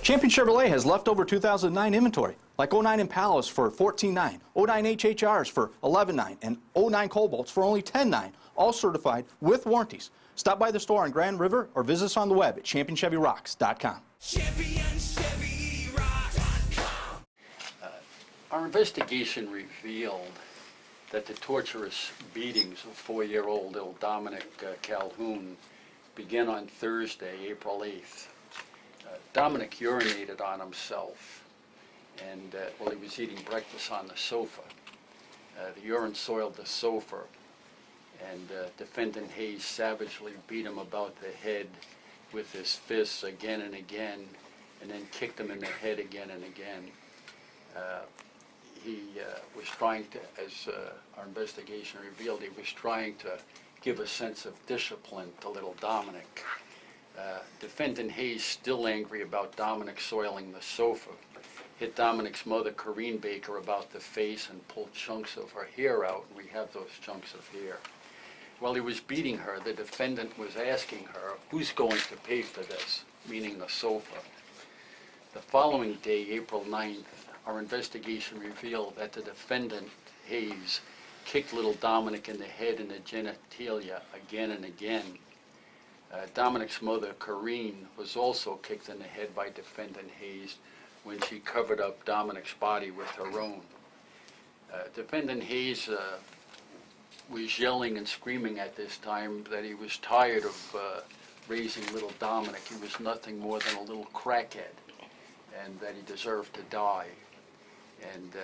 Champion Chevrolet has leftover 2009 inventory, like 09 Impalas for $14,900, 09 HHRs for $11,900, and 09 Cobalts for only $10,900, all certified with warranties. Stop by the store on Grand River or visit us on the web at championchevyrocks.com. ChampionChevyRocks.com. Our investigation revealed that the torturous beatings of 4-year-old little Dominick Calhoun began on Thursday, April 8th. Dominick urinated on himself and while he was eating breakfast on the sofa. The urine soiled the sofa, and defendant Hayes savagely beat him about the head with his fists again and again, and then kicked him in the head again and again. He was trying to, as our investigation revealed, he was trying to give a sense of discipline to little Dominick. Defendant Hayes, still angry about Dominick soiling the sofa, hit Dominick's mother, Corrine Baker, about the face and pulled chunks of her hair out, and we have those chunks of hair. While he was beating her, the defendant was asking her, who's going to pay for this, meaning the sofa. The following day, April 9th, our investigation revealed that the defendant, Hayes, kicked little Dominick in the head and the genitalia again and again. Dominick's mother, Corrine, was also kicked in the head by defendant Hayes when she covered up Dominick's body with her own. Defendant Hayes was yelling and screaming at this time that he was tired of raising little Dominick. He was nothing more than a little crackhead, and that he deserved to die. And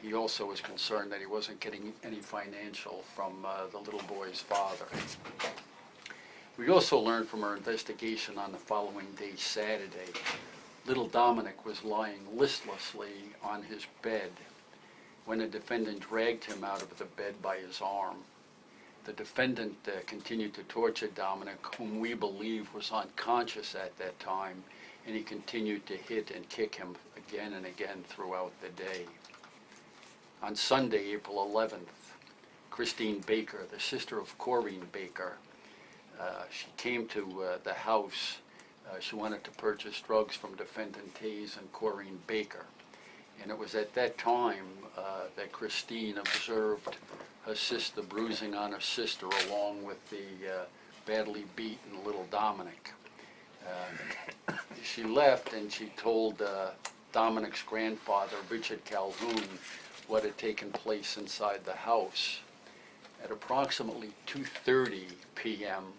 he also was concerned that he wasn't getting any financial from the little boy's father. We also learned from our investigation on the following day, Saturday, little Dominick was lying listlessly on his bed when the defendant dragged him out of the bed by his arm. The defendant continued to torture Dominick, whom we believe was unconscious at that time, and he continued to hit and kick him again and again throughout the day. On Sunday, April 11th, Christine Baker, the sister of Corrine Baker, she came to the house. She wanted to purchase drugs from defendant Hayes and Corrine Baker. And it was at that time that Christine observed her sister bruising on her sister along with the badly beaten little Dominick. She left and she told Dominick's grandfather, Robert Calhoun, what had taken place inside the house. At approximately 2:30 p.m.,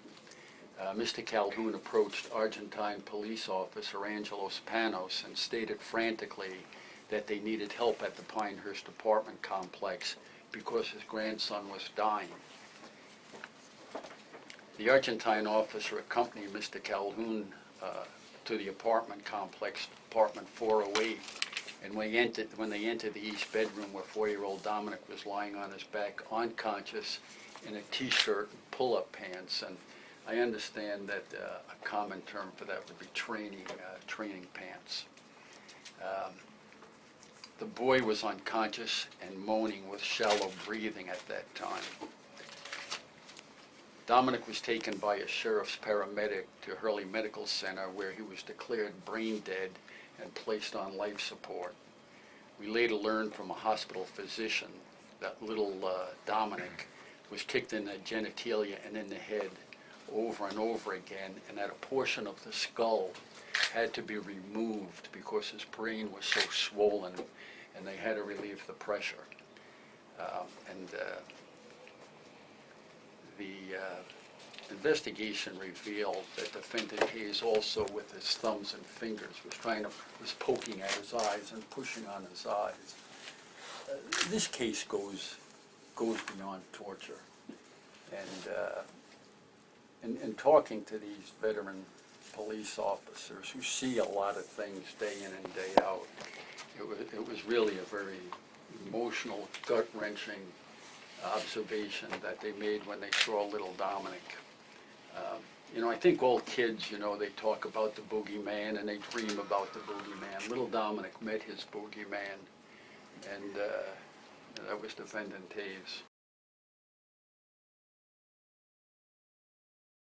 Mr. Calhoun approached Argentine police officer Angelos Panos and stated frantically that they needed help at the Pinehurst apartment complex because his grandson was dying. The Argentine officer accompanied Mr. Calhoun to the apartment complex, apartment 408, and when they entered the east bedroom where 4-year-old Dominick was lying on his back, unconscious, in a t-shirt and pull-up pants. And I understand that a common term for that would be training pants. The boy was unconscious and moaning with shallow breathing at that time. Dominick was taken by a sheriff's paramedic to Hurley Medical Center, where he was declared brain dead and placed on life support. We later learned from a hospital physician that little Dominick was kicked in the genitalia and in the head over and over again, and that a portion of the skull had to be removed because his brain was so swollen, and they had to relieve the pressure. The investigation revealed that defendant Hayes also, with his thumbs and fingers, was poking at his eyes and pushing on his eyes. This case goes beyond torture, and in talking to these veteran police officers who see a lot of things day in and day out, it was really a very emotional, gut-wrenching observation that they made when they saw little Dominick. I think all kids, they talk about the boogeyman and they dream about the boogeyman. Little Dominick met his boogeyman, and that was defendant Hayes.